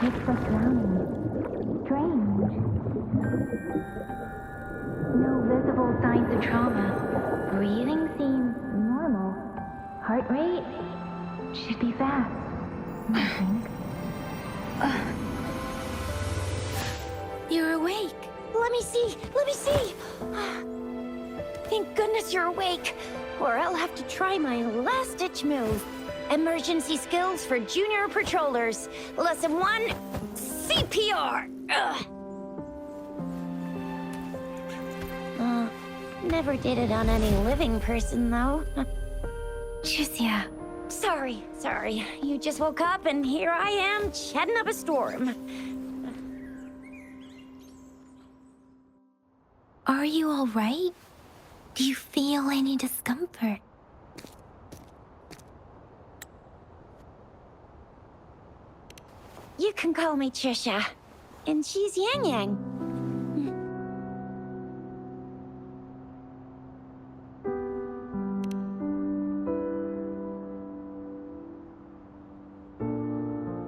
Looks so drowning. Strange. No visible signs of trauma. Breathing seems normal. Heart rate should be fast. I think. You're awake. Let me see! Let me see! Thank goodness you're awake, or I'll have to try my last-ditch move. Emergency skills for junior patrollers. Lesson 1, CPR! Never did it on any living person, though. Jusia. Sorry. You just woke up, and here I am, chatting up a storm. Are you all right? Do you feel any discomfort? You can call me Trisha. And she's Yang Yang.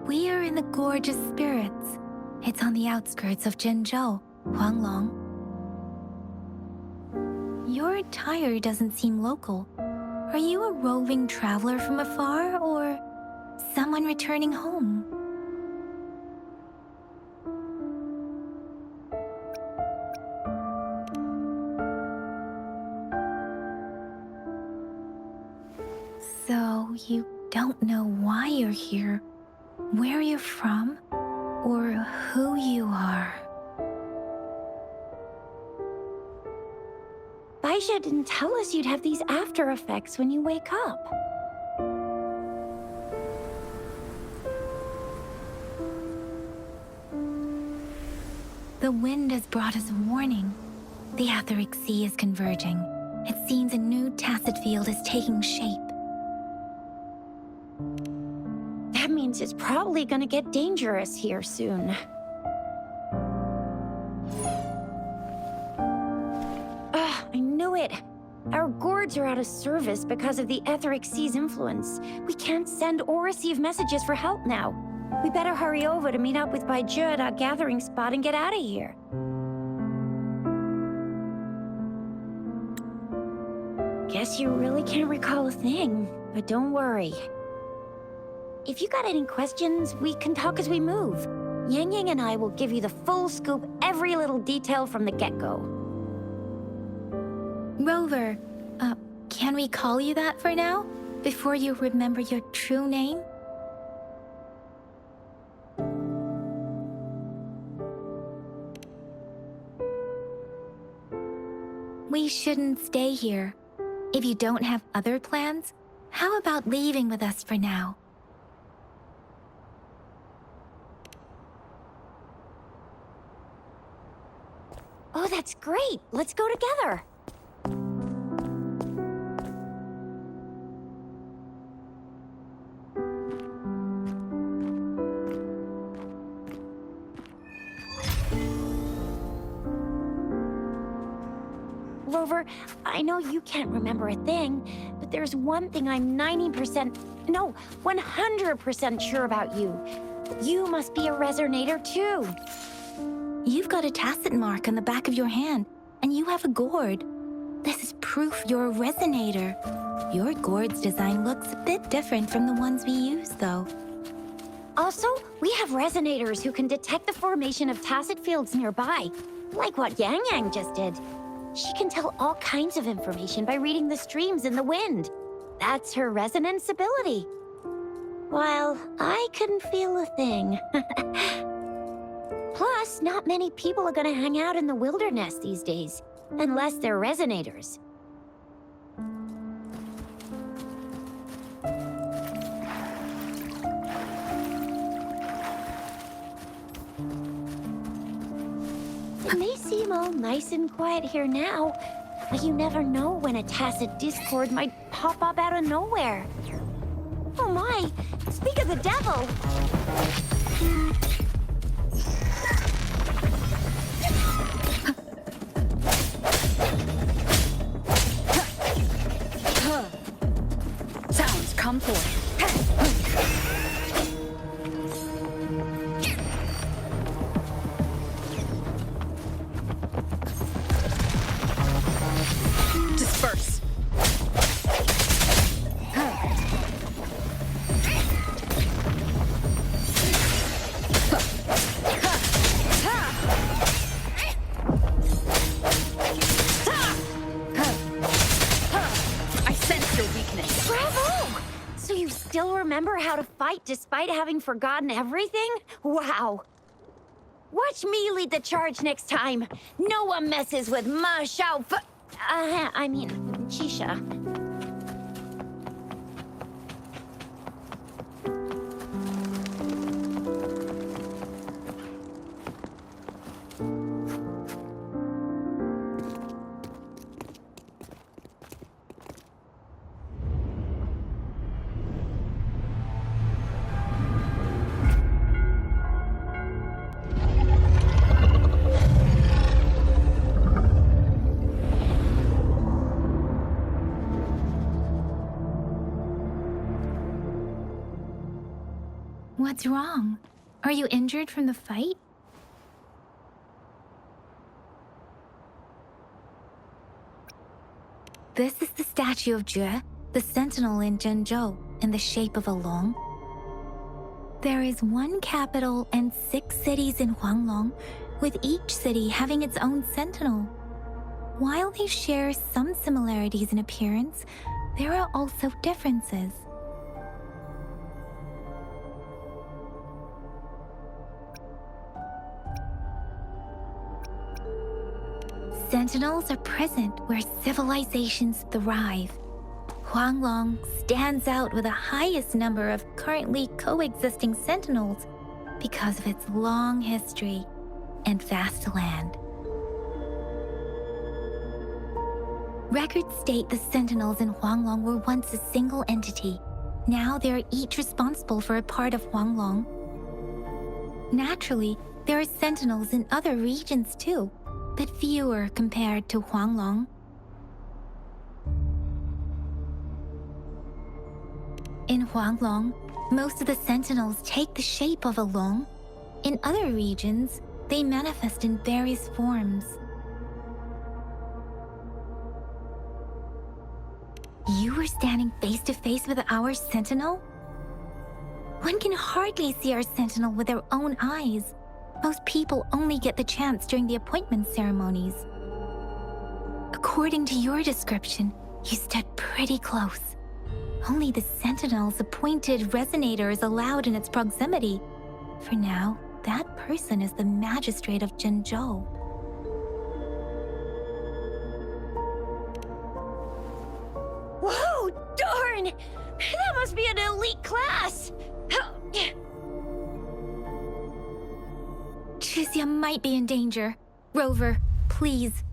We are in the Gorgeous Spirits. It's on the outskirts of Zhenzhou, Huanglong. Your attire doesn't seem local. Are you a roving traveler from afar, or someone returning home? So, you don't know why you're here, where you're from, or who you are. Baisha didn't tell us you'd have these after effects when you wake up. The wind has brought us a warning. The Etheric Sea is converging. It seems a new tacit field is taking shape. That means it's probably gonna get dangerous here soon. I knew it! Our gourds are out of service because of the Etheric Sea's influence. We can't send or receive messages for help now. We better hurry over to meet up with Baizhi at our gathering spot and get out of here. Guess you really can't recall a thing, but don't worry. If you got any questions, we can talk as we move. Yang Yang and I will give you the full scoop, every little detail from the get-go. Rover, can we call you that for now? Before you remember your true name? We shouldn't stay here. If you don't have other plans, how about leaving with us for now? Oh, that's great! Let's go together! Rover, I know you can't remember a thing, but there's one thing I'm 100% sure about you. You must be a resonator too. You've got a tacit mark on the back of your hand, and you have a gourd. This is proof you're a resonator. Your gourd's design looks a bit different from the ones we use, though. Also, we have resonators who can detect the formation of tacit fields nearby, like what Yang Yang just did. She can tell all kinds of information by reading the streams in the wind. That's her resonance ability. While I couldn't feel a thing. Plus, not many people are gonna hang out in the wilderness these days, unless they're resonators. It may seem all nice and quiet here now, but you never know when a tacit discord might pop up out of nowhere. Oh my! Speak of the devil! Sounds come forth. still remember how to fight despite having forgotten everything? Wow. Watch me lead the charge next time. No one messes with Ma Xiao Chisha. What's wrong? Are you injured from the fight? This is the statue of Jue, the sentinel in Zhenzhou, in the shape of a long. There is one capital and 6 cities in Huanglong, with each city having its own sentinel. While they share some similarities in appearance, there are also differences. Sentinels are present where civilizations thrive. Huanglong stands out with the highest number of currently coexisting sentinels because of its long history and vast land. Records state the sentinels in Huanglong were once a single entity. Now they are each responsible for a part of Huanglong. Naturally, there are sentinels in other regions too, but fewer compared to Huanglong. In Huanglong, most of the sentinels take the shape of a long. In other regions, they manifest in various forms. You were standing face to face with our sentinel? One can hardly see our sentinel with their own eyes. Most people only get the chance during the appointment ceremonies. According to your description, you stood pretty close. Only the Sentinel's appointed resonator is allowed in its proximity. For now, that person is the magistrate of Zhenzhou. Whoa, darn! That must be an elite class! Chixia might be in danger. Rover, please.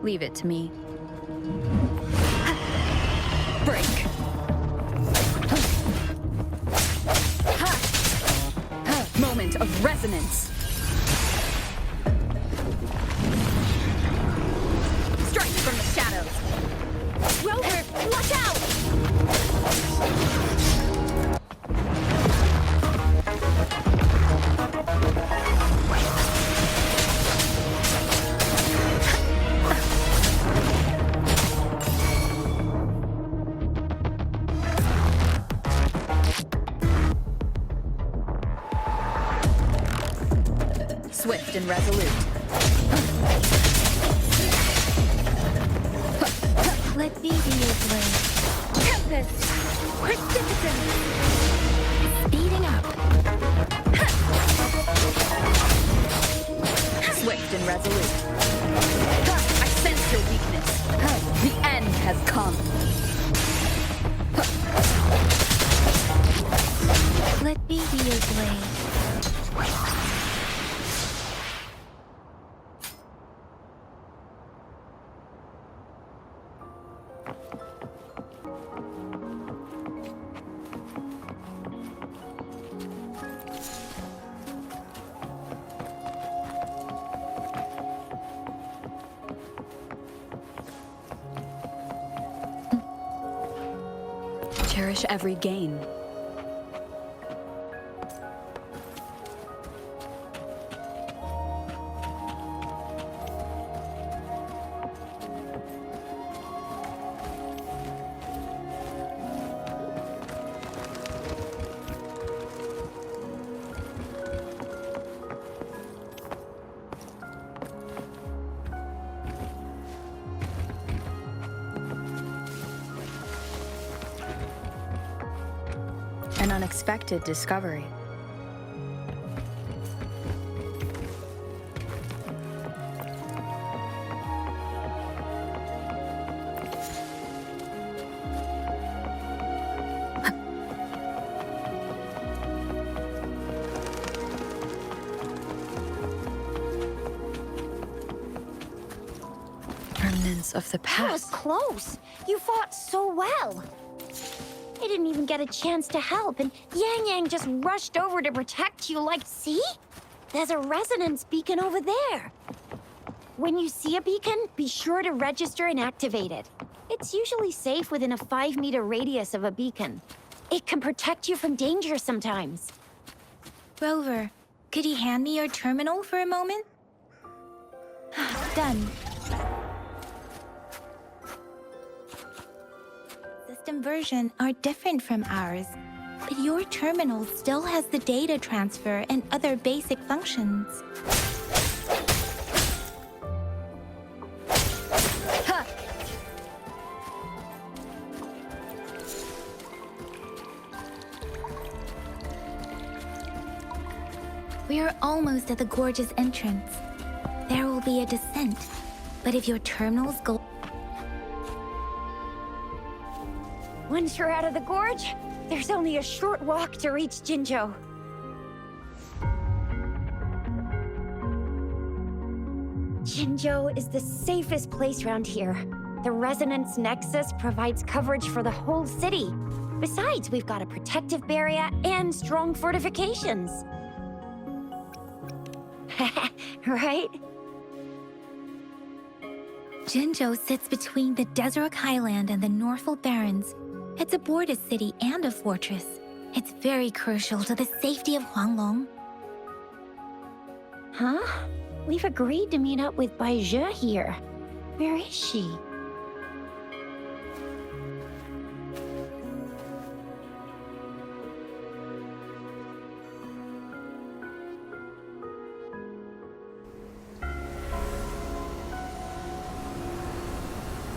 Leave it to me. Break. Moment of resonance. Strike from the shadows. Rover, watch out! Swift and resolute. Let me be your blade. Tempest! Precipitant! Speeding up. Swift and resolute. I sense your weakness. The end has come. Let me be your blade. Cherish every gain. unexpected discovery. Remnants of the That was past. close. You fought so well. I didn't even get a chance to help, and Yang Yang just rushed over to protect you like, see? There's a resonance beacon over there. When you see a beacon, be sure to register and activate it. It's usually safe within a 5-meter radius of a beacon. It can protect you from danger sometimes. Rover, could you hand me your terminal for a moment? Done. System version are different from ours, but your terminal still has the data transfer and other basic functions. Ha! We are almost at the gorge's entrance. There will be a descent, but if your terminals go... Once you're out of the gorge, there's only a short walk to reach Jinzhou. Jinzhou is the safest place around here. The Resonance Nexus provides coverage for the whole city. Besides, we've got a protective barrier and strong fortifications. Right? Jinzhou sits between the Desert Highland and the Northful Barrens. It's a border city and a fortress. It's very crucial to the safety of Huanglong. Huh? We've agreed to meet up with Baizhe here. Where is she?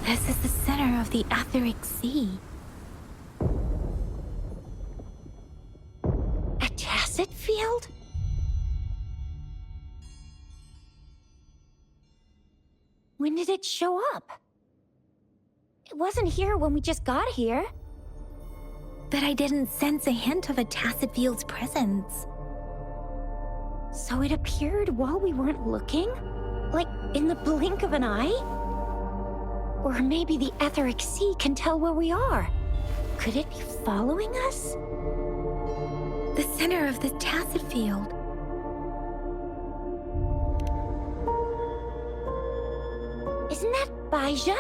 This is the center of the Etheric Sea. A tacit field? When did it show up? It wasn't here when we just got here. But I didn't sense a hint of a tacit field's presence. So it appeared while we weren't looking? Like in the blink of an eye? Or maybe the Etheric Sea can tell where we are. Could it be following us? The center of the tacit field. Isn't that Baizhe?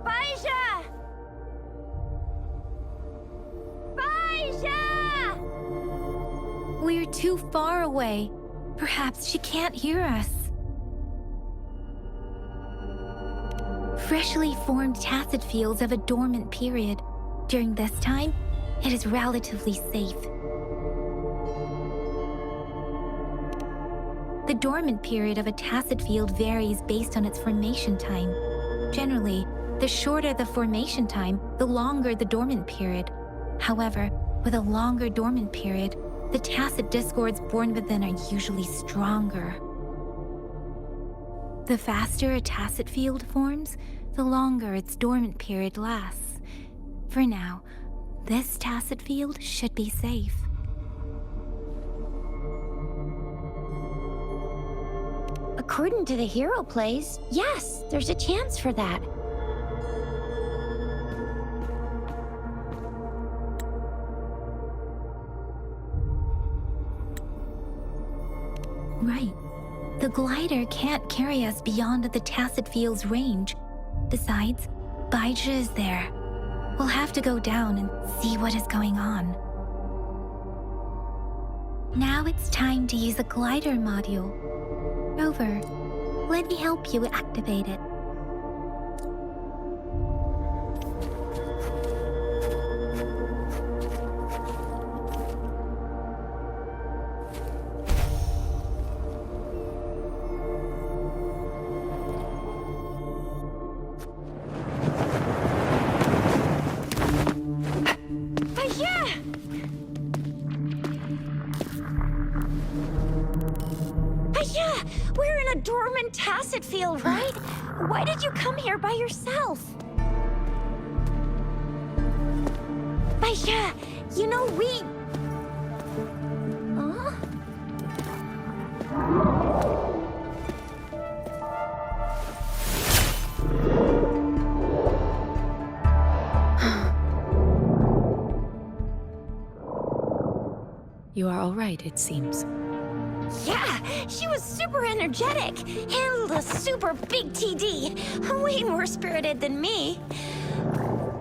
Baizhe! Baizhe! We're too far away. Perhaps she can't hear us. Freshly formed tacit fields have a dormant period. During this time, it is relatively safe. The dormant period of a tacit field varies based on its formation time. Generally, the shorter the formation time, the longer the dormant period. However, with a longer dormant period, the tacit discords born within are usually stronger. The faster a tacit field forms, the longer its dormant period lasts. For now, this tacit field should be safe. According to the hero plays, yes, there's a chance for that. Right. The glider can't carry us beyond the tacit field's range. Besides, Baizhe is there. We'll have to go down and see what is going on. Now it's time to use the glider module. Rover, let me help you activate it. Baizhe! Baisha! We're in a dormant tacit field, right? Why did you come here by yourself? Baisha, you know we... Huh? You are all right, it seems. Yeah, she was super energetic. Handled a super big TD. Way more spirited than me.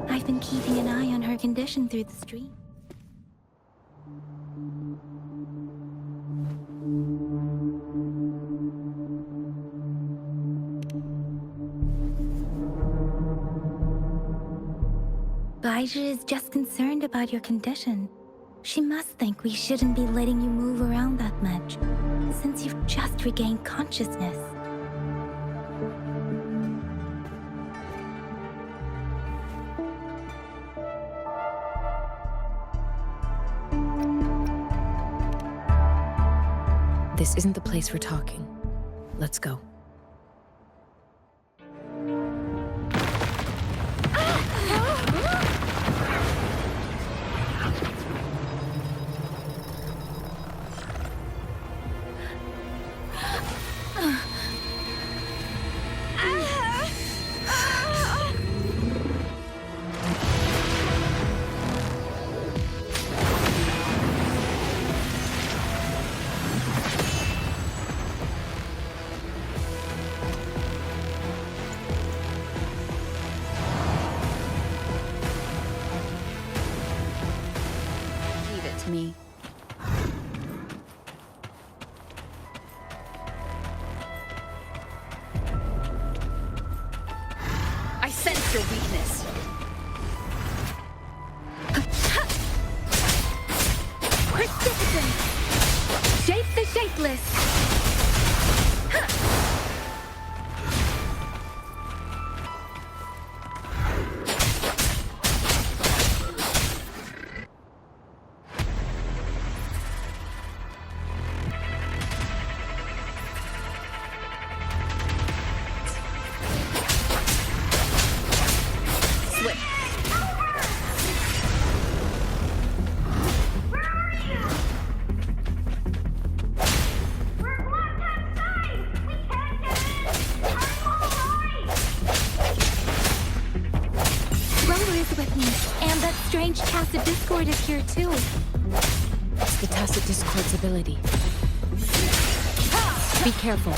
I've been keeping an eye on her condition through the stream. Baija is just concerned about your condition. She must think we shouldn't be letting you move around that much, since you've just regained consciousness. This isn't the place for talking. Let's go. Leave it to me. I sense your weakness. Precipitant! Shape the shapeless! Swift. Rover is with me, and that strange tacit discord is here too. It's the tacit discord's ability. Be careful.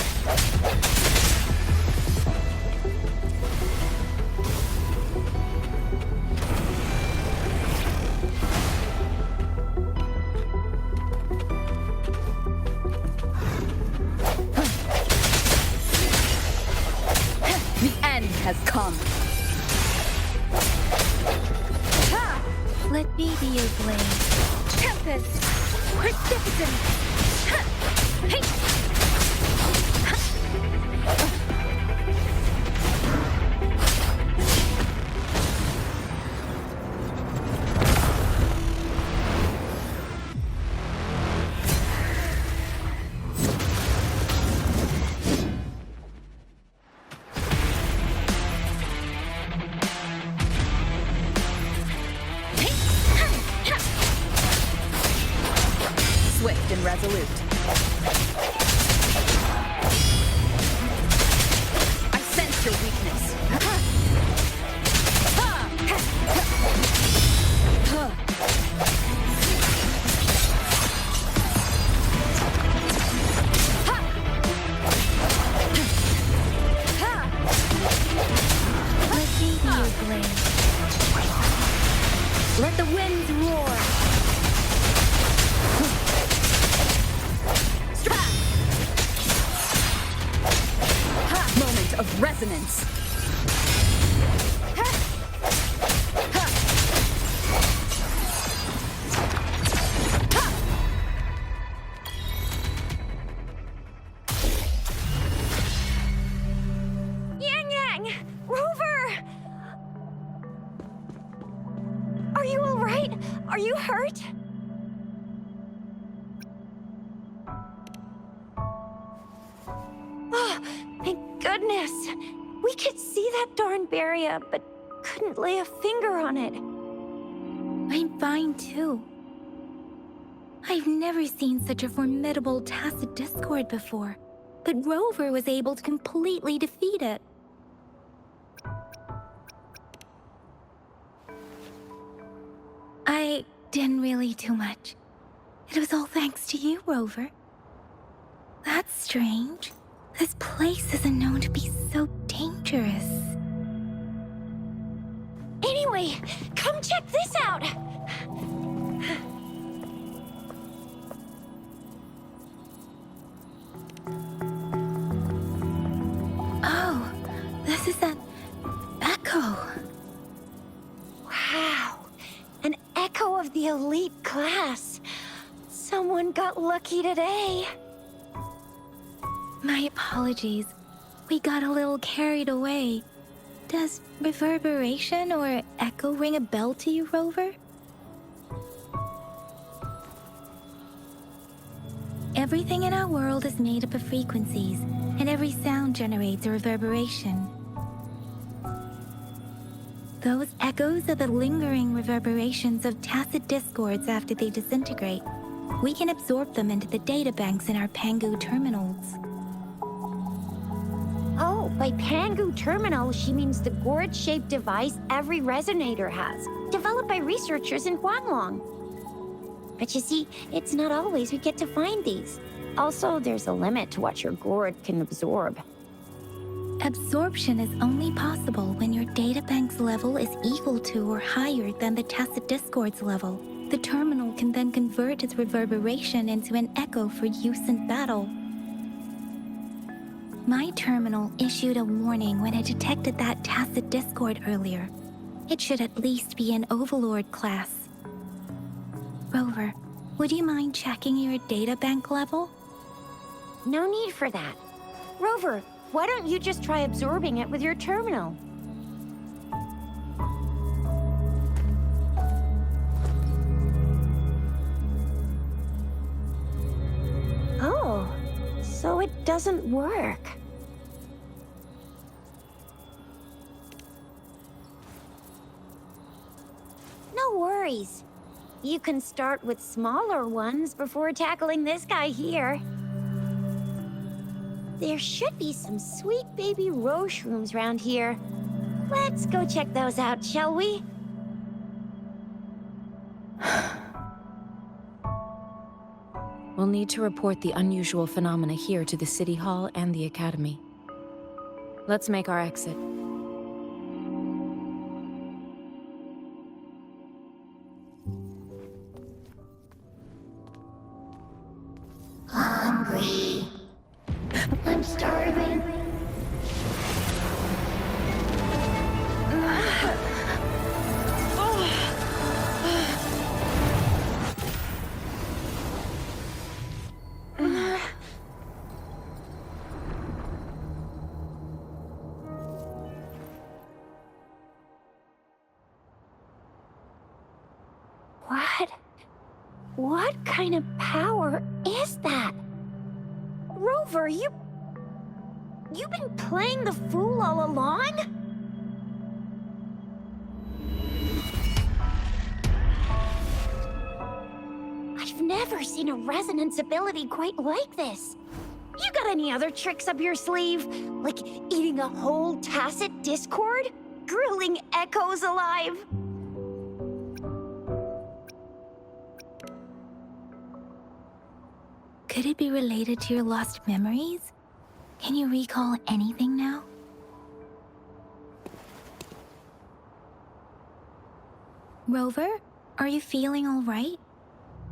The end has come. Let me be your blade. Tempest! Precipitant! Hey! Swift and resolute. I sense your weakness. Let me be your blade. Let the winds roar. Strap. Moment of resonance. Yang Yang! Rover! Are you all right? Are you hurt? goodness! We could see that darn barrier, but couldn't lay a finger on it. I'm fine too. I've never seen such a formidable tacit discord before, but Rover was able to completely defeat it. I didn't really do much. It was all thanks to you, Rover. That's strange. This place isn't known to be so dangerous. Anyway, come check this out! Oh, this is an echo. Wow, an echo of the elite class. Someone got lucky today. My apologies. We got a little carried away. Does reverberation or echo ring a bell to you, Rover? Everything in our world is made up of frequencies, and every sound generates a reverberation. Those echoes are the lingering reverberations of tacit discords after they disintegrate. We can absorb them into the databanks in our Pangu terminals. Oh, by Pangu Terminal, she means the gourd-shaped device every resonator has, developed by researchers in Huanglong. But you see, it's not always we get to find these. Also, there's a limit to what your gourd can absorb. Absorption is only possible when your databank's level is equal to or higher than the tacit discord's level. The terminal can then convert its reverberation into an echo for use in battle. My terminal issued a warning when it detected that tacit discord earlier. It should at least be an Overlord class. Rover, would you mind checking your databank level? No need for that. Rover, why don't you just try absorbing it with your terminal? Oh, so it doesn't work. No worries. You can start with smaller ones before tackling this guy here. There should be some sweet baby rose shrooms around here. Let's go check those out, shall we? We'll need to report the unusual phenomena here to the City Hall and the Academy. Let's make our exit. Hungry. I'm starving. What kind of power is that? Rover, you've been playing the fool all along? I've never seen a resonance ability quite like this. You got any other tricks up your sleeve? Like eating a whole tacit discord? Grilling echoes alive? Could it be related to your lost memories? Can you recall anything now? Rover, are you feeling all right?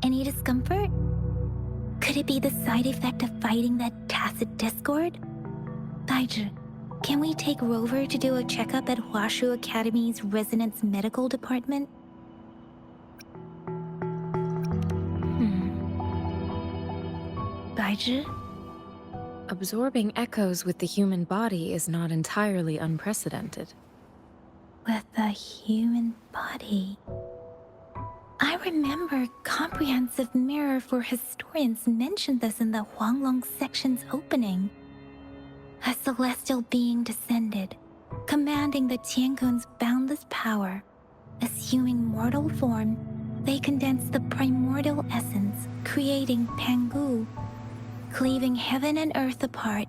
Any discomfort? Could it be the side effect of fighting that tacit discord? Baizhi, can we take Rover to do a checkup at Huashu Academy's Resonance Medical Department? Baizhi? Absorbing echoes with the human body is not entirely unprecedented. With the human body. I remember Comprehensive Mirror for Historians mentioned this in the Huanglong section's opening. A celestial being descended, commanding the Tiangun's boundless power. Assuming mortal form, they condensed the primordial essence, creating Pangu. Cleaving heaven and earth apart,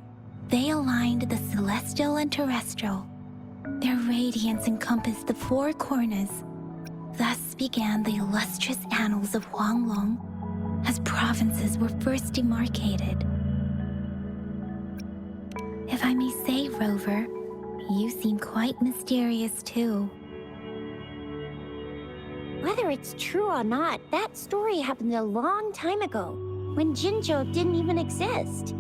they aligned the celestial and terrestrial. Their radiance encompassed the four corners. Thus began the illustrious annals of Huanglong, as provinces were first demarcated. If I may say, Rover, you seem quite mysterious too. Whether it's true or not, that story happened a long time ago, when Jinzhou didn't even exist.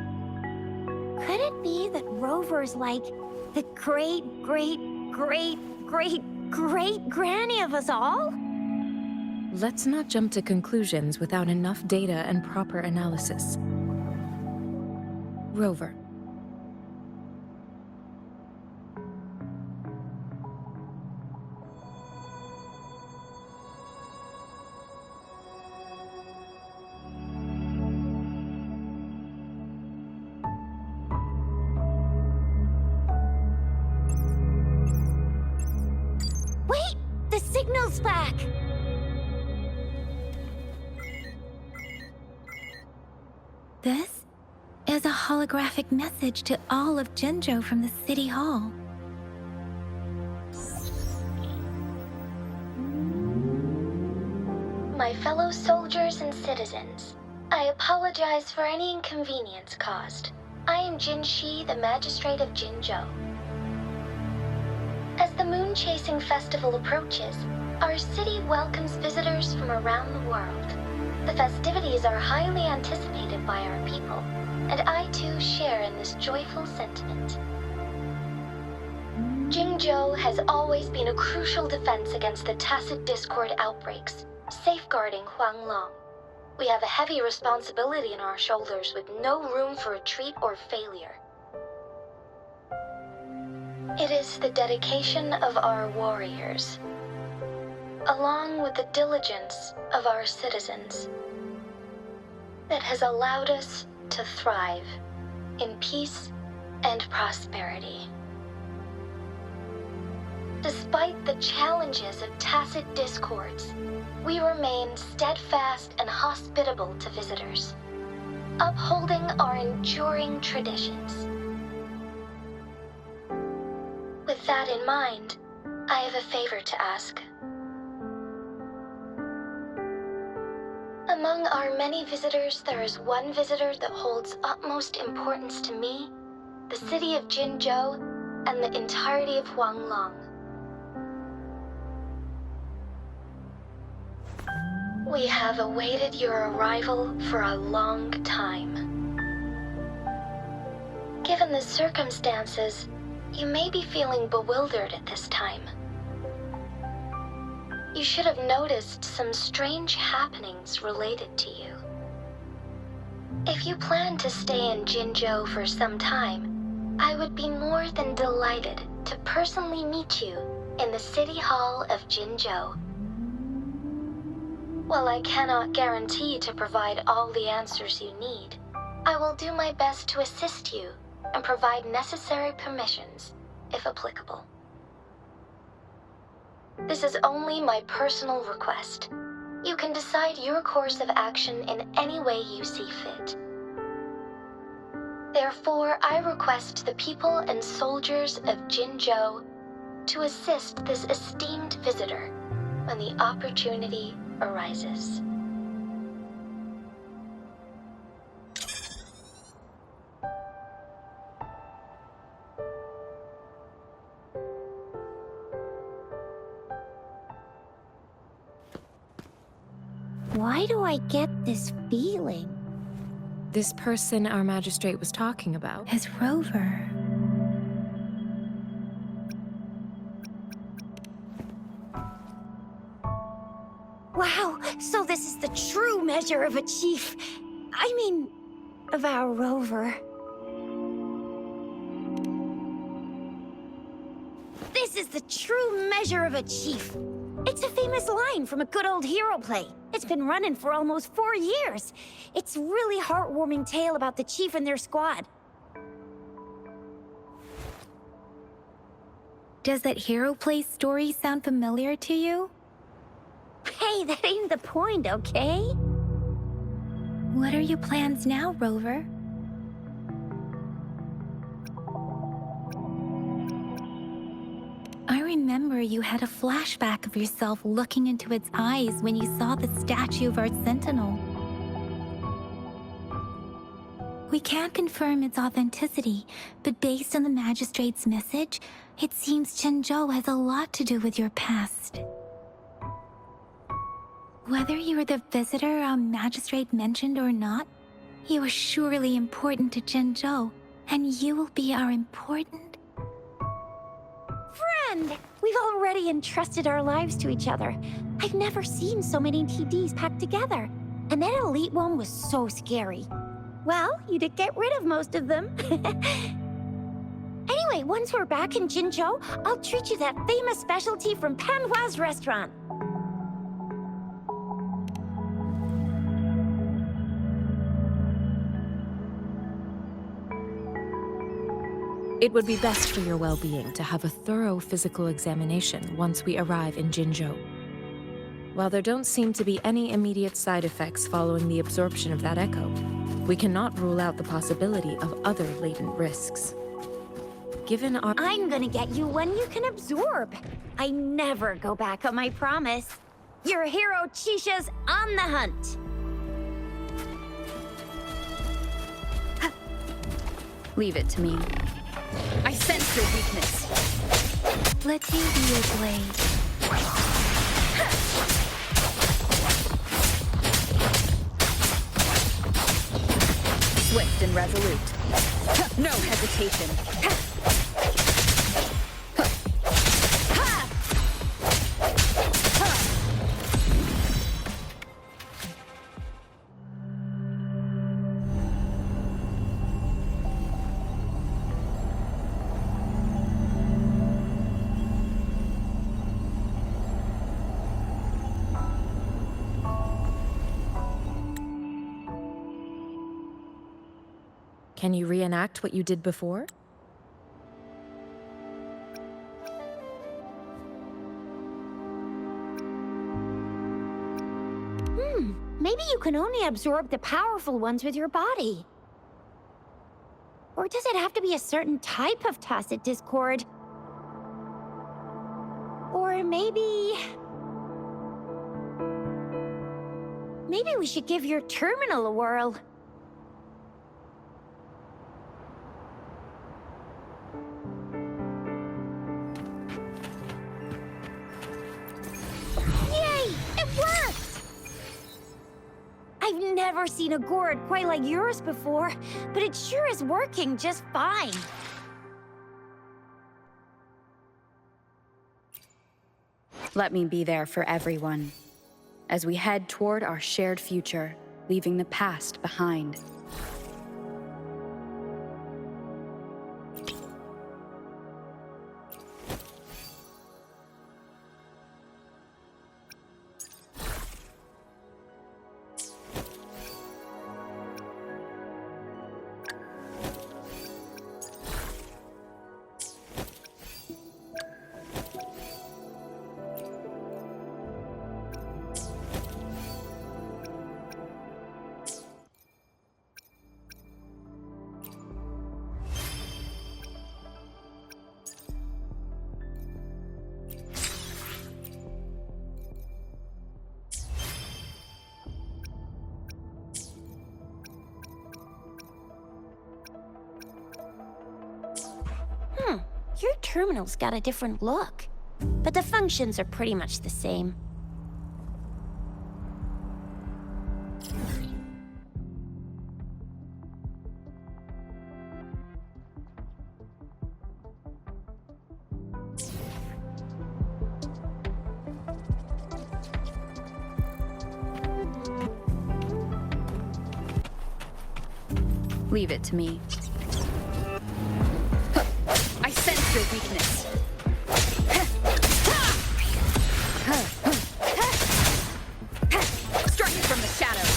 Could it be that Rover's like the great-great-great-great-great-granny of us all? Let's not jump to conclusions without enough data and proper analysis. Rover. Wait! The signal's back! This is a holographic message to all of Jinzhou from the City Hall. My fellow soldiers and citizens, I apologize for any inconvenience caused. I am Jin Shi, the Magistrate of Jinzhou. As the Moon-Chasing Festival approaches, our city welcomes visitors from around the world. The festivities are highly anticipated by our people, and I too share in this joyful sentiment. Jinzhou has always been a crucial defense against the tacit discord outbreaks, safeguarding Huanglong. We have a heavy responsibility on our shoulders with no room for retreat or failure. It is the dedication of our warriors, along with the diligence of our citizens, that has allowed us to thrive in peace and prosperity. Despite the challenges of tacit discords, we remain steadfast and hospitable to visitors, upholding our enduring traditions. With that in mind, I have a favor to ask. Among our many visitors, there is one visitor that holds utmost importance to me, the city of Jinzhou, and the entirety of Huanglong. We have awaited your arrival for a long time. Given the circumstances, you may be feeling bewildered at this time. You should have noticed some strange happenings related to you. If you plan to stay in Jinzhou for some time, I would be more than delighted to personally meet you in the City Hall of Jinzhou. While I cannot guarantee to provide all the answers you need, I will do my best to assist you and provide necessary permissions, if applicable. This is only my personal request. You can decide your course of action in any way you see fit. Therefore, I request the people and soldiers of Jinzhou to assist this esteemed visitor when the opportunity arises. Why do I get this feeling? This person our magistrate was talking about. As Rover. Wow, so this is the true measure of a chief. I mean, of our Rover. This is the true measure of a chief. It's a famous line from a good old hero play. It's been running for almost 4 years. It's a really heartwarming tale about the chief and their squad. Does that Hero Place story sound familiar to you? Hey, that ain't the point, okay? What are your plans now, Rover? I remember you had a flashback of yourself looking into its eyes when you saw the statue of our Sentinel. We can't confirm its authenticity, but based on the Magistrate's message, it seems Zhenzhou has a lot to do with your past. Whether you were the visitor our Magistrate mentioned or not, you are surely important to Zhenzhou, and you will be our important... Friend! We've already entrusted our lives to each other. I've never seen so many TDs packed together. And that elite one was so scary. Well, you did get rid of most of them. Anyway, once we're back in Jinzhou, I'll treat you that famous specialty from Panhua's restaurant. It would be best for your well-being to have a thorough physical examination once we arrive in Jinzhou. While there don't seem to be any immediate side effects following the absorption of that echo, we cannot rule out the possibility of other latent risks. Given our... I'm gonna get you one you can absorb. I never go back on my promise. Your hero Chisha's on the hunt. Leave it to me. I sense your weakness. Let me be your blade. Swift and resolute. No hesitation. Can you reenact what you did before? Maybe you can only absorb the powerful ones with your body. Or does it have to be a certain type of tacit discord? Or maybe we should give your terminal a whirl. I've never seen a gourd quite like yours before, but it sure is working just fine. Let me be there for everyone, as we head toward our shared future, leaving the past behind. Your terminal's got a different look, but the functions are pretty much the same. Leave it to me. I sense your weakness. Strike from the shadows.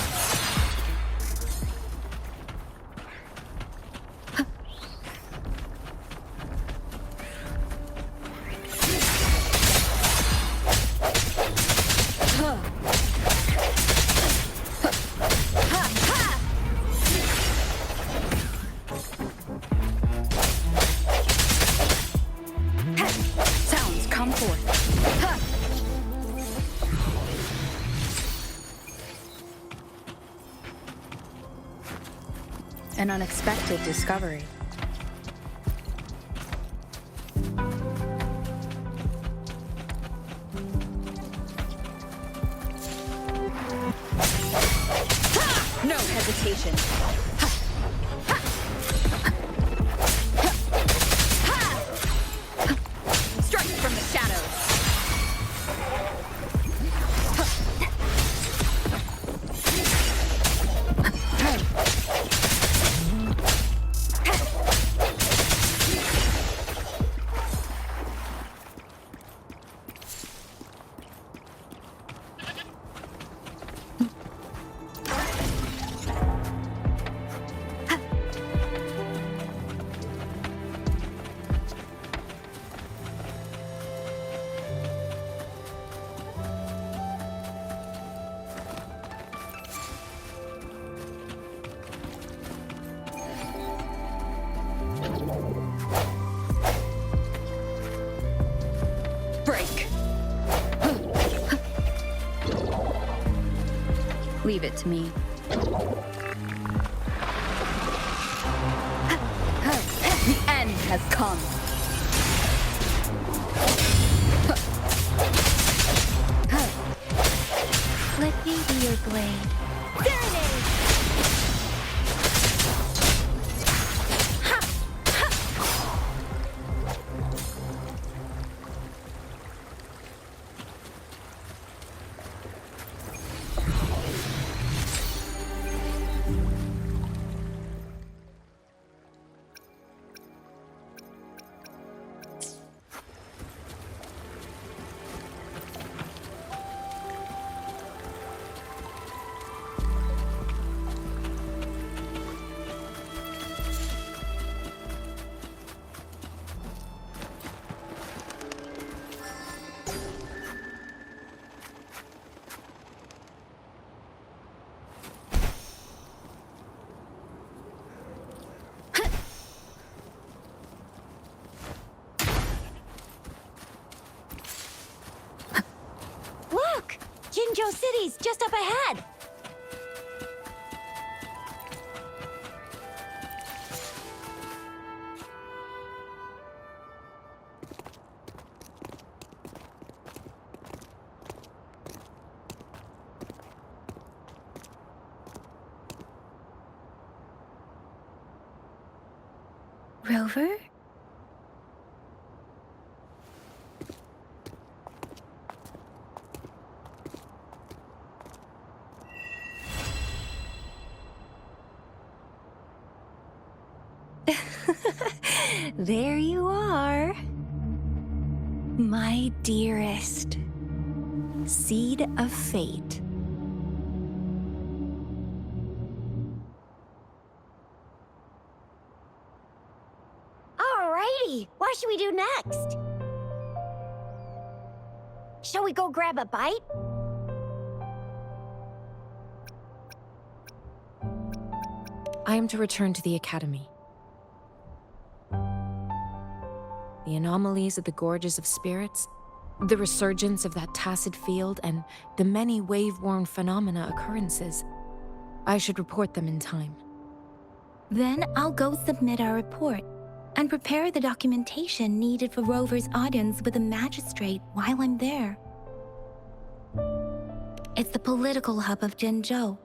An unexpected discovery. No hesitation. Strike from the shadows. Leave it to me. The end has come. Let me be your blade. Serenade! Look! Jinzhou City's just up ahead! Rover? There you are. My dearest. Seed of fate. Alrighty, what should we do next? Shall we go grab a bite? I am to return to the Academy. The anomalies of the Gorges of Spirits, the resurgence of that tacit field, and the many wave-worn phenomena occurrences. I should report them in time. Then I'll go submit our report and prepare the documentation needed for Rover's audience with the magistrate while I'm there. It's the political hub of Jinzhou,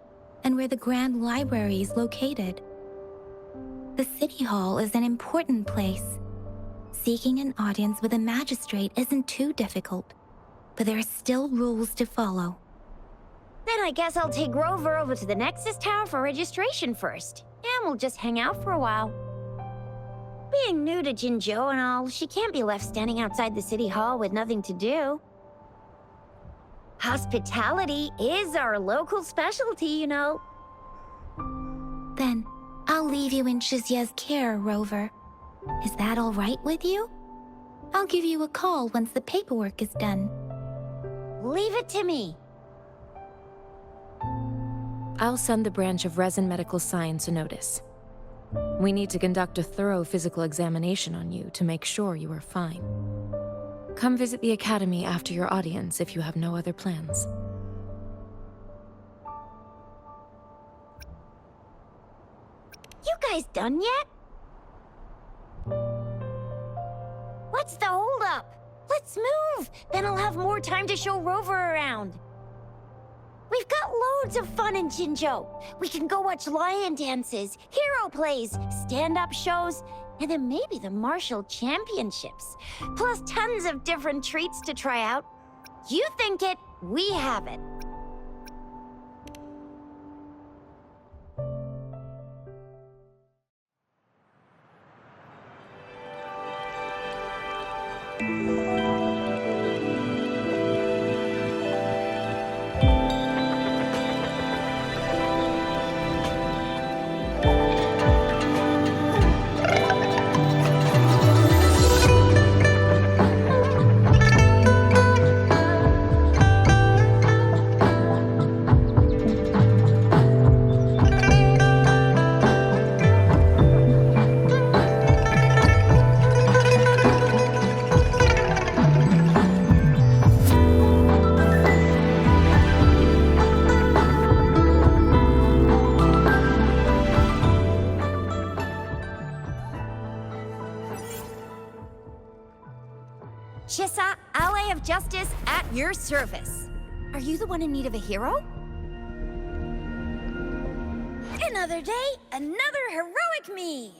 and where the Grand Library is located. The City Hall is an important place. Seeking an audience with a magistrate isn't too difficult, but there are still rules to follow. Then I guess I'll take Rover over to the Nexus Tower for registration first, and we'll just hang out for a while. Being new to Jinzhou and all, she can't be left standing outside the City Hall with nothing to do. Hospitality is our local specialty, you know. Then I'll leave you in Shizia's care, Rover. Is that all right with you? I'll give you a call once the paperwork is done. Leave it to me. I'll send the branch of Resin Medical Science a notice. We need to conduct a thorough physical examination on you to make sure you are fine. Come visit the Academy after your audience if you have no other plans. You guys done yet? What's the holdup? Let's move! Then I'll have more time to show Rover around. We've got loads of fun in Jinzhou. We can go watch lion dances, hero plays, stand-up shows, and then maybe the martial championships. Plus tons of different treats to try out. You think it, we have it. Chisa, ally of justice at your service. Are you the one in need of a hero? Another day, another heroic me!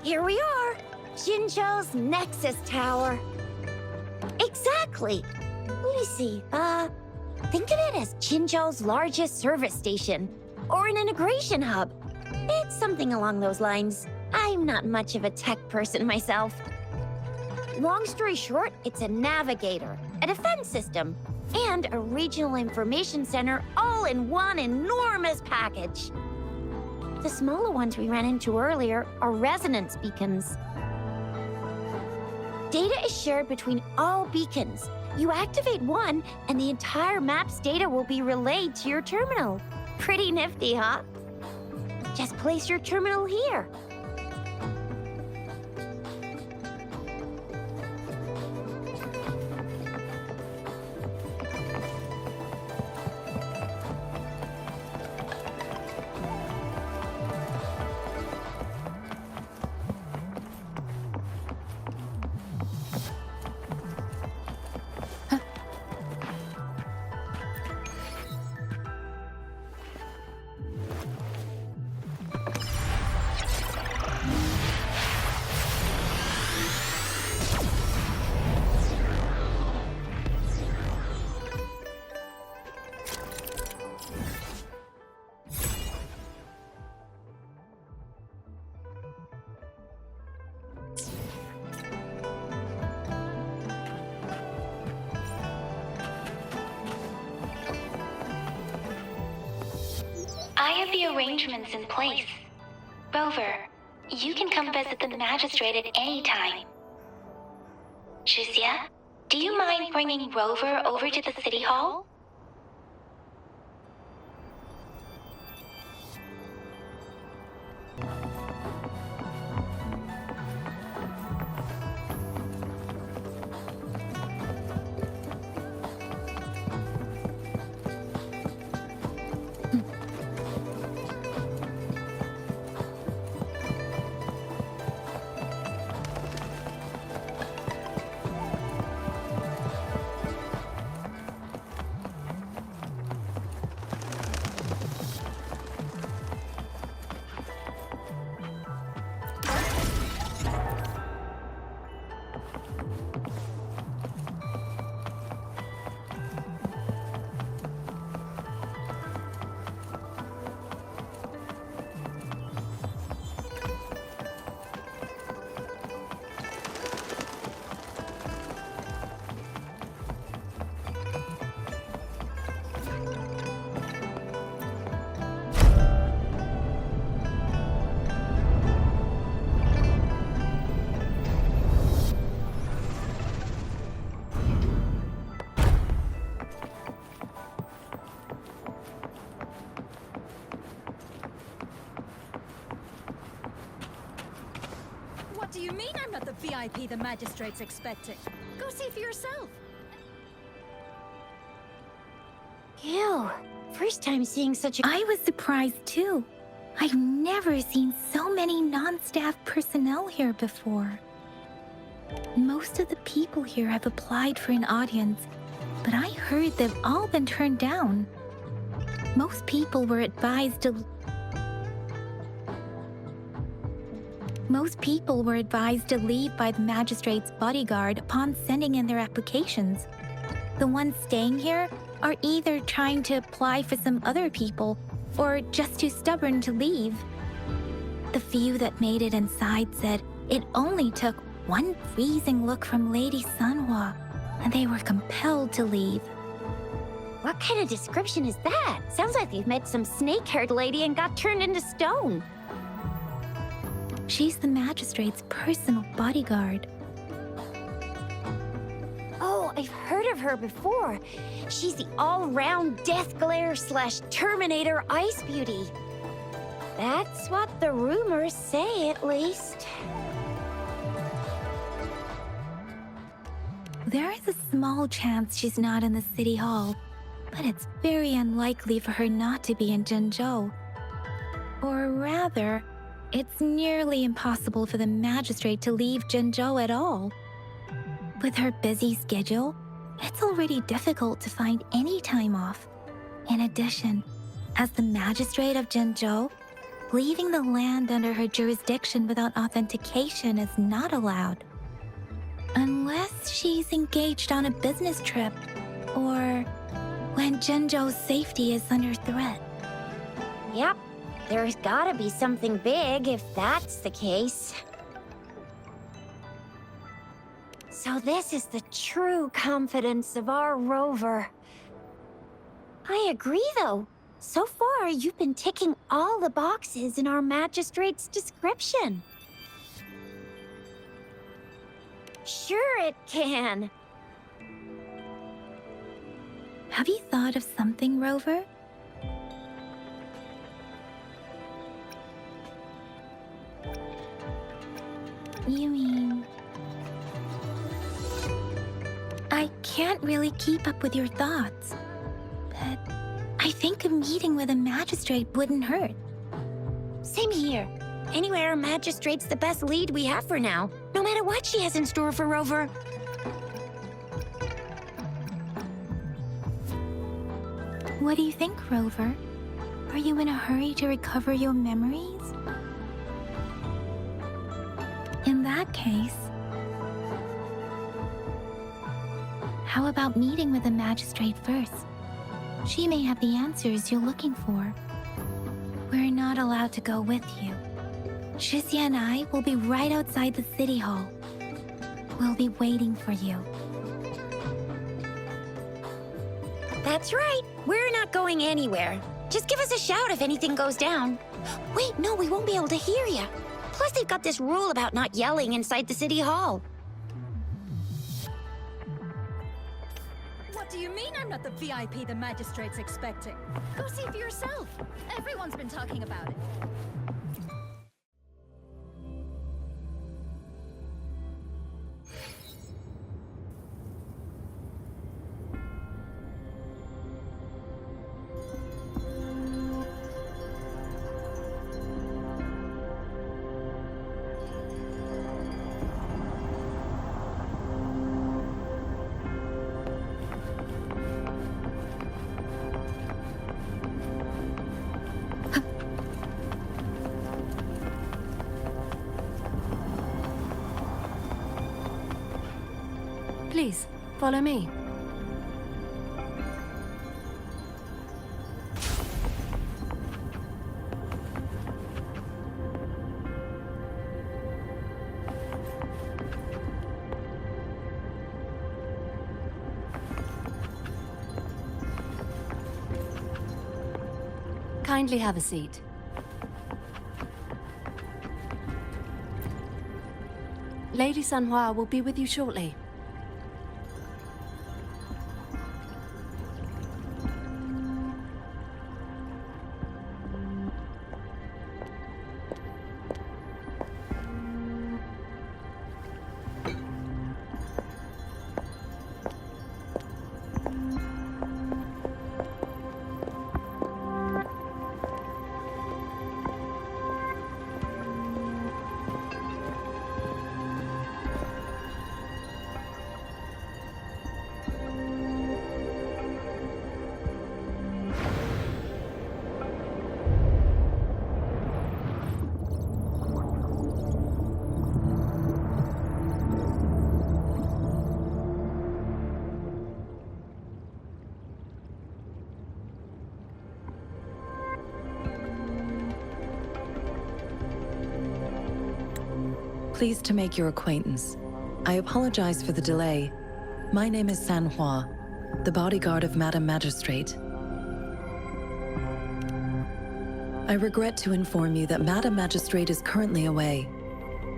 Here we are, Jinzhou's Nexus Tower. Exactly. Let me see, think of it as Jinzhou's largest service station, or an integration hub. It's something along those lines. I'm not much of a tech person myself. Long story short, it's a navigator, a defense system, and a regional information center all in one enormous package. The smaller ones we ran into earlier are resonance beacons. Data is shared between all beacons. You activate one, and the entire map's data will be relayed to your terminal. Pretty nifty, huh? Just place your terminal here. I have the arrangements in place. Rover, you can come visit the magistrate at any time. Shizia, do you mind bringing Rover over to the city hall? VIP the magistrate's expecting. Go see for yourself. Ew. First time seeing such a... I was surprised too. I've never seen so many non-staff personnel here before. Most of the people here have applied for an audience, but I heard they've all been turned down. Most people were advised to leave by the magistrate's bodyguard upon sending in their applications. The ones staying here are either trying to apply for some other people or just too stubborn to leave. The few that made it inside said it only took one freezing look from Lady Sanhua, and they were compelled to leave. What kind of description is that? Sounds like they've met some snake-haired lady and got turned into stone. She's the magistrate's personal bodyguard. Oh, I've heard of her before. She's the all-round Death Glare / Terminator Ice Beauty. That's what the rumors say, at least. There is a small chance she's not in the city hall, but it's very unlikely for her not to be in Jinzhou. Or rather, it's nearly impossible for the magistrate to leave Jinzhou at all. With her busy schedule, it's already difficult to find any time off. In addition, as the magistrate of Jinzhou, leaving the land under her jurisdiction without authentication is not allowed. Unless she's engaged on a business trip, or when Jinzhou's safety is under threat. Yep, there's gotta be something big if that's the case. So this is the true confidence of our Rover. I agree, though. So far, you've been ticking all the boxes in our magistrate's description. Sure it can. Have you thought of something, Rover? You mean... I can't really keep up with your thoughts, but I think a meeting with a magistrate wouldn't hurt. Same here. Anywhere a magistrate's the best lead we have for now, no matter what she has in store for Rover. What do you think, Rover? Are you in a hurry to recover your memories? In that case, how about meeting with the magistrate first? She may have the answers you're looking for. We're not allowed to go with you. Shixia and I will be right outside the city hall. We'll be waiting for you. That's right. We're not going anywhere. Just give us a shout if anything goes down. Wait, no, we won't be able to hear you. Plus, they've got this rule about not yelling inside the city hall. What do you mean I'm not the VIP the magistrate's expecting? Go see for yourself. Everyone's been talking about it. Please, follow me. Kindly have a seat. Lady Sanhua will be with you shortly. Pleased to make your acquaintance. I apologize for the delay. My name is Sanhua, the bodyguard of Madam Magistrate. I regret to inform you that Madam Magistrate is currently away.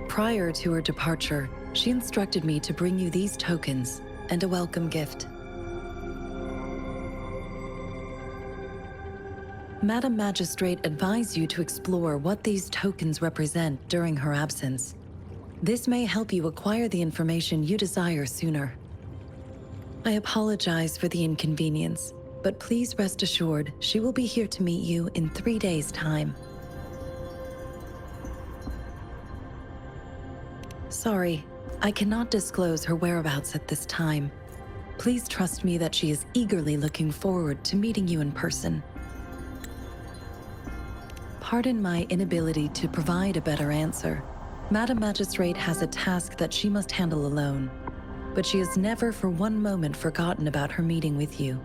Prior to her departure, she instructed me to bring you these tokens and a welcome gift. Madam Magistrate advised you to explore what these tokens represent during her absence. This may help you acquire the information you desire sooner. I apologize for the inconvenience, but please rest assured she will be here to meet you in 3 days' time. Sorry, I cannot disclose her whereabouts at this time. Please trust me that she is eagerly looking forward to meeting you in person. Pardon my inability to provide a better answer. Madam Magistrate has a task that she must handle alone, but she has never for one moment forgotten about her meeting with you.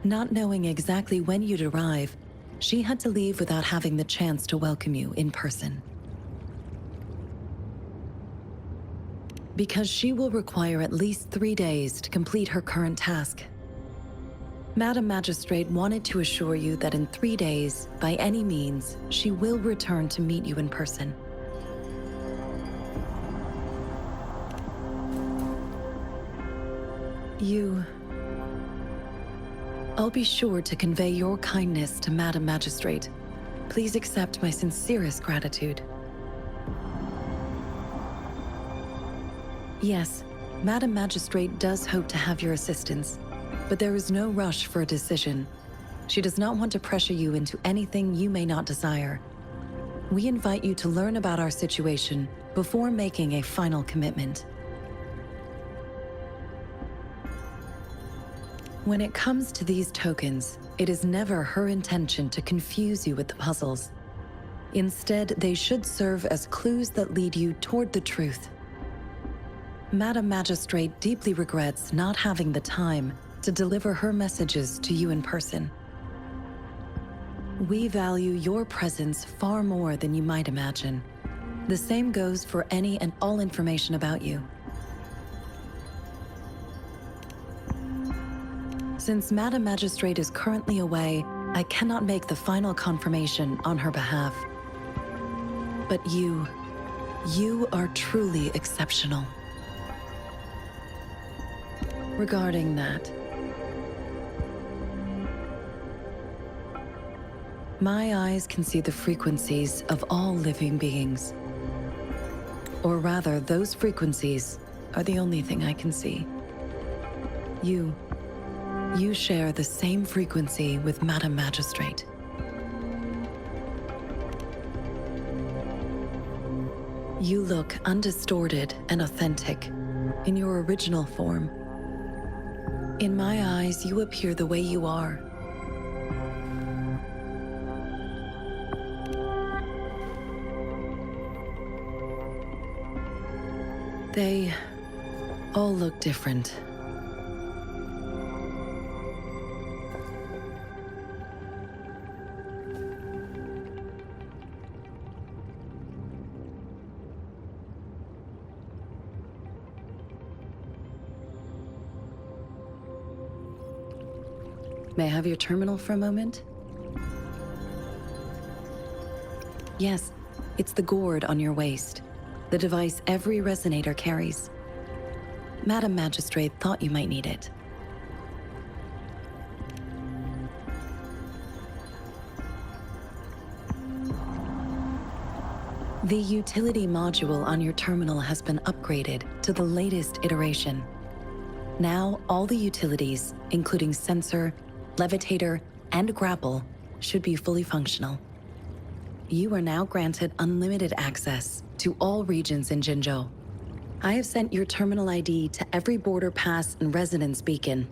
Not knowing exactly when you'd arrive, she had to leave without having the chance to welcome you in person. Because she will require at least 3 days to complete her current task. Madam Magistrate wanted to assure you that in 3 days, by any means, she will return to meet you in person. I'll be sure to convey your kindness to Madam Magistrate. Please accept my sincerest gratitude. Yes, Madam Magistrate does hope to have your assistance, but there is no rush for a decision. She does not want to pressure you into anything you may not desire. We invite you to learn about our situation before making a final commitment. When it comes to these tokens, it is never her intention to confuse you with the puzzles. Instead, they should serve as clues that lead you toward the truth. Madam Magistrate deeply regrets not having the time to deliver her messages to you in person. We value your presence far more than you might imagine. The same goes for any and all information about you. Since Madam Magistrate is currently away, I cannot make the final confirmation on her behalf. But you are truly exceptional. Regarding that, my eyes can see the frequencies of all living beings. Or rather, those frequencies are the only thing I can see. You share the same frequency with Madam Magistrate. You look undistorted and authentic in your original form. In my eyes, you appear the way you are. They all look different. May I have your terminal for a moment? Yes, it's the gourd on your waist, the device every resonator carries. Madam Magistrate thought you might need it. The utility module on your terminal has been upgraded to the latest iteration. Now, all the utilities, including sensor, levitator, and grapple, should be fully functional. You are now granted unlimited access to all regions in Jinzhou. I have sent your terminal ID to every border pass and residence beacon.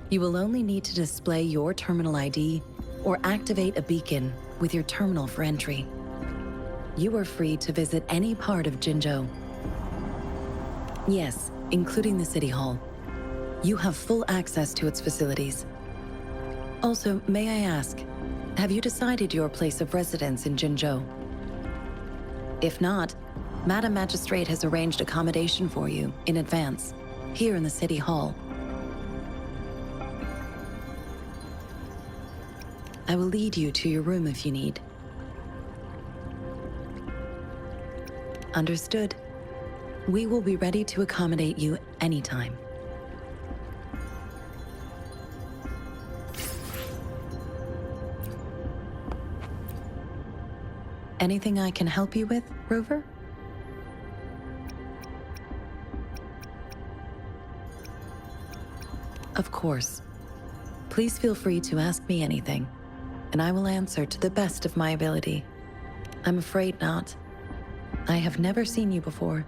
You will only need to display your terminal ID or activate a beacon with your terminal for entry. You are free to visit any part of Jinzhou. Yes, including the City Hall. You have full access to its facilities. Also, may I ask, have you decided your place of residence in Jinzhou? If not, Madam Magistrate has arranged accommodation for you in advance, here in the City Hall. I will lead you to your room if you need. Understood. We will be ready to accommodate you anytime. Anything I can help you with, Rover? Of course. Please feel free to ask me anything, and I will answer to the best of my ability. I'm afraid not. I have never seen you before.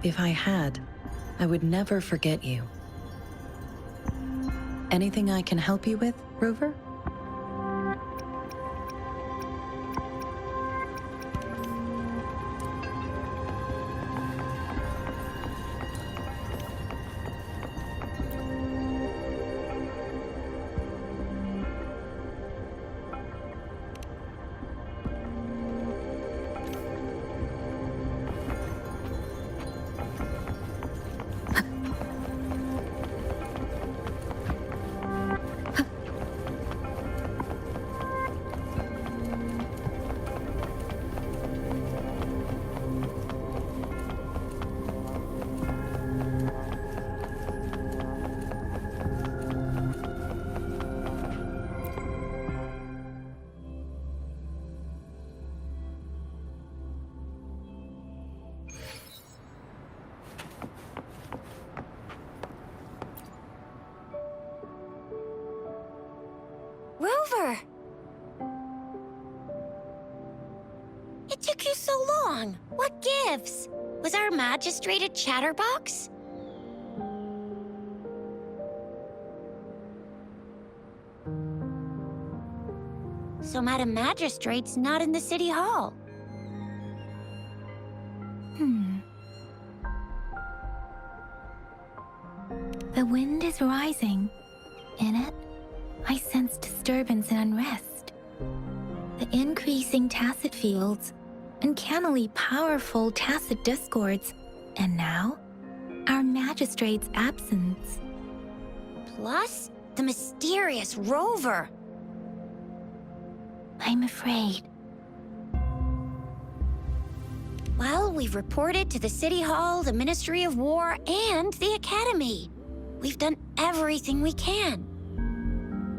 If I had, I would never forget you. Anything I can help you with, Rover? Rover! It took you so long. What gives? Was our magistrate a chatterbox? So Madam Magistrate's not in the City Hall. The wind is rising. In it, I sense disturbance and unrest. The increasing tacit fields, uncannily powerful tacit discords, and now, our magistrate's absence. Plus, the mysterious Rover. I'm afraid. Well, we've reported to the City Hall, the Ministry of War, and the Academy. We've done everything we can.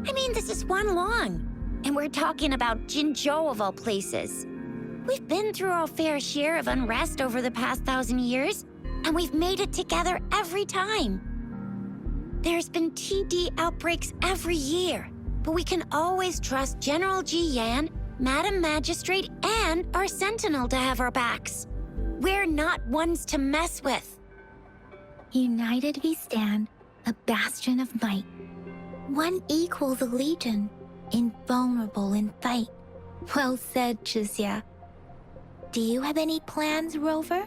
I mean, this is one long, and we're talking about Jinzhou of all places. We've been through our fair share of unrest over the past 1,000 years, and we've made it together every time. There's been TD outbreaks every year, but we can always trust General Ji Yan, Madam Magistrate, and our Sentinel to have our backs. We're not ones to mess with. United we stand, a bastion of might. One equals a legion, invulnerable in fight. Well said, Chixia. Do you have any plans, Rover?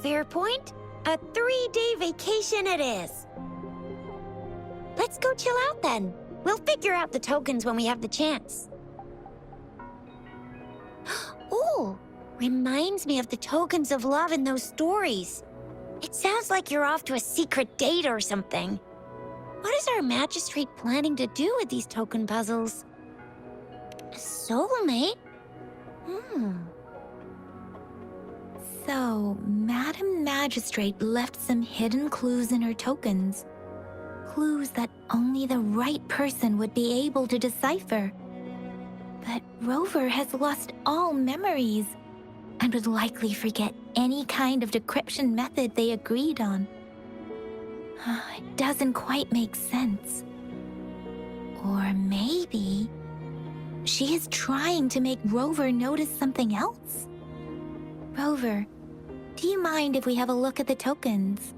Fair point. A 3-day vacation it is. Let's go chill out then. We'll figure out the tokens when we have the chance. Ooh, reminds me of the tokens of love in those stories. It sounds like you're off to a secret date or something. What is our magistrate planning to do with these token puzzles? A soulmate? So, Madam Magistrate left some hidden clues in her tokens. Clues that only the right person would be able to decipher. But Rover has lost all memories and would likely forget any kind of decryption method they agreed on. It doesn't quite make sense. Or maybe she is trying to make Rover notice something else. Rover, do you mind if we have a look at the tokens?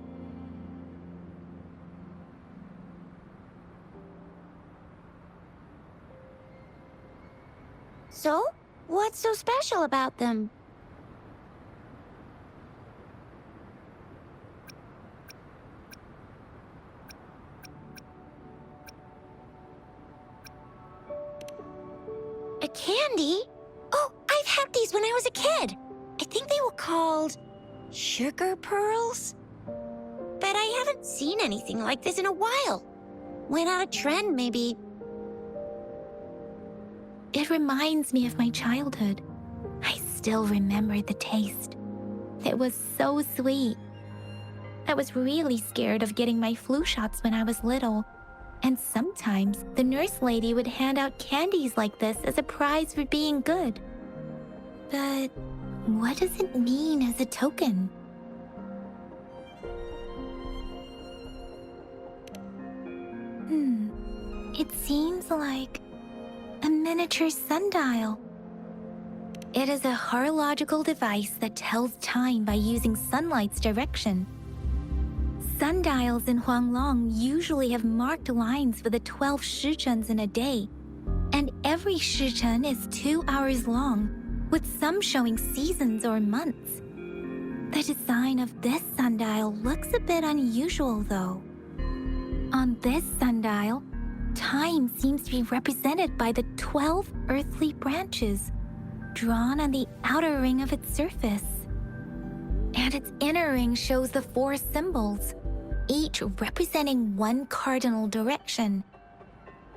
So, what's so special about them? Candy? Oh, I've had these when I was a kid. I think they were called sugar pearls. But I haven't seen anything like this in a while. Went out of trend, maybe. It reminds me of my childhood. I still remember the taste. It was so sweet. I was really scared of getting my flu shots when I was little. And sometimes the nurse lady would hand out candies like this as a prize for being good. But what does it mean as a token? It seems like a miniature sundial. It is a horological device that tells time by using sunlight's direction. Sundials in Huanglong usually have marked lines for the 12 shichuns in a day, and every shichun is 2 hours long, with some showing seasons or months. The design of this sundial looks a bit unusual, though. On this sundial, time seems to be represented by the 12 earthly branches, drawn on the outer ring of its surface. And its inner ring shows the 4 symbols, each representing one cardinal direction.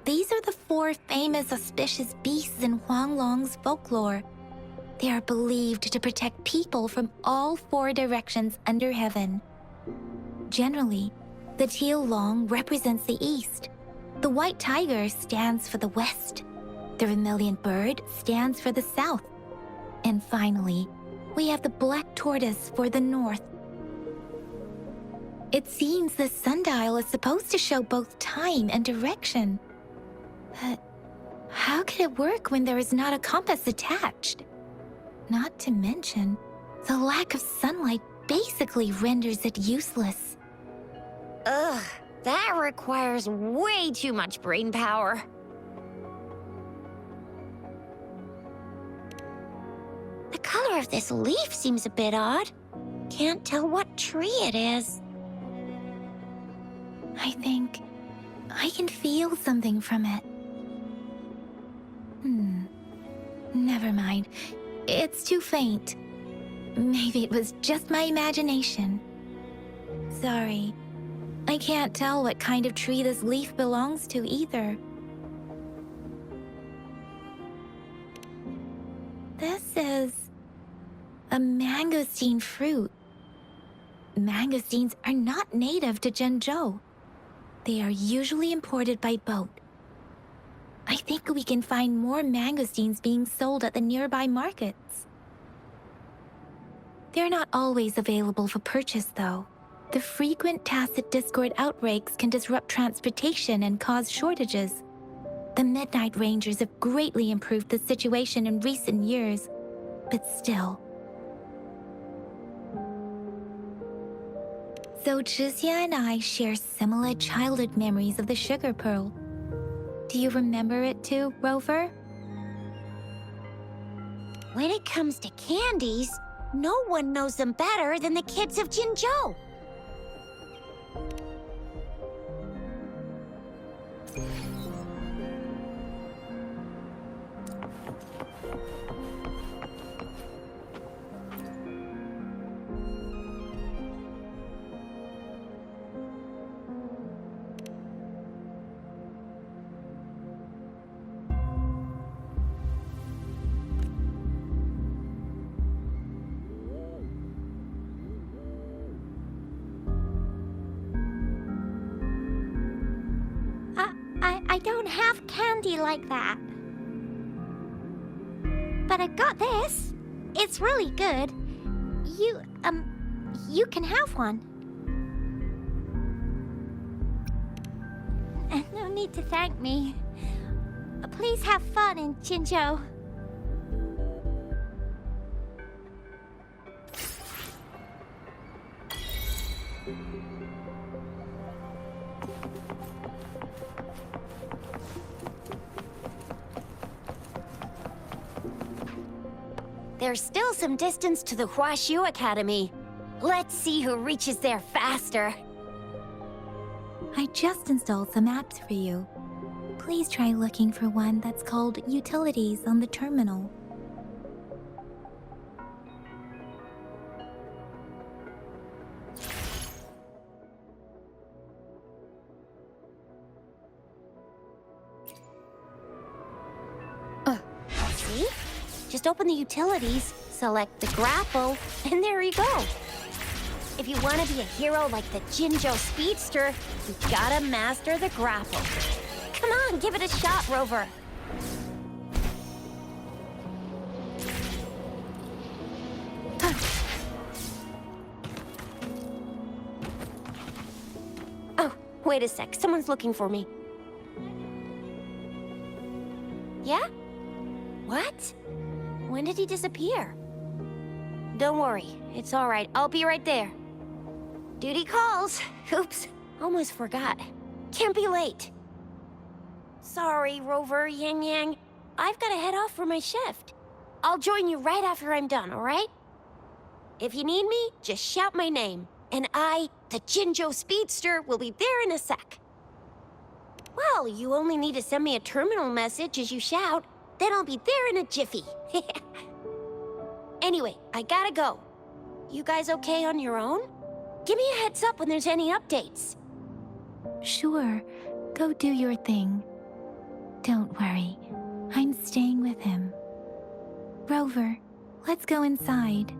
These are the 4 famous auspicious beasts in Huanglong's folklore. They are believed to protect people from all 4 directions under heaven. Generally, the teal long represents the east. The white tiger stands for the west. The vermilion bird stands for the south. And finally, we have the black tortoise for the north. It seems the sundial is supposed to show both time and direction. But how could it work when there is not a compass attached? Not to mention, the lack of sunlight basically renders it useless. Ugh, that requires way too much brain power. The color of this leaf seems a bit odd. Can't tell what tree it is. I think I can feel something from it. Never mind. It's too faint. Maybe it was just my imagination. Sorry. I can't tell what kind of tree this leaf belongs to either. This is a mangosteen fruit. Mangosteens are not native to Zhengzhou. They are usually imported by boat. I think we can find more mangosteens being sold at the nearby markets. They're not always available for purchase, though. The frequent tacit discord outbreaks can disrupt transportation and cause shortages. The Midnight Rangers have greatly improved the situation in recent years, but still. So Zhixia and I share similar childhood memories of the sugar pearl. Do you remember it too, Rover? When it comes to candies, no one knows them better than the kids of Jinzhou. I don't have candy like that. But I've got this. It's really good. You can have one. And no need to thank me. Please have fun in Jinzhou. There's still some distance to the Huaxiu Academy. Let's see who reaches there faster. I just installed some apps for you. please try looking for one that's called Utilities on the terminal. See? Just open the utilities, select the grapple, and there you go. If you want to be a hero like the Jinjo Speedster, you gotta master the grapple. Come on, give it a shot, Rover. Oh, wait a sec. Someone's looking for me. Yeah? What? When did he disappear? Don't worry. It's all right. I'll be right there. Duty calls. Oops. Almost forgot. Can't be late. Sorry, Rover, Yang Yang. I've got to head off for my shift. I'll join you right after I'm done, all right? If you need me, just shout my name. And I, the Jinjo Speedster, will be there in a sec. Well, you only need to send me a terminal message as you shout. Then I'll be there in a jiffy. Anyway, I gotta go. You guys okay on your own? Give me a heads up when there's any updates. Sure, go do your thing. Don't worry, I'm staying with him. Rover, let's go inside.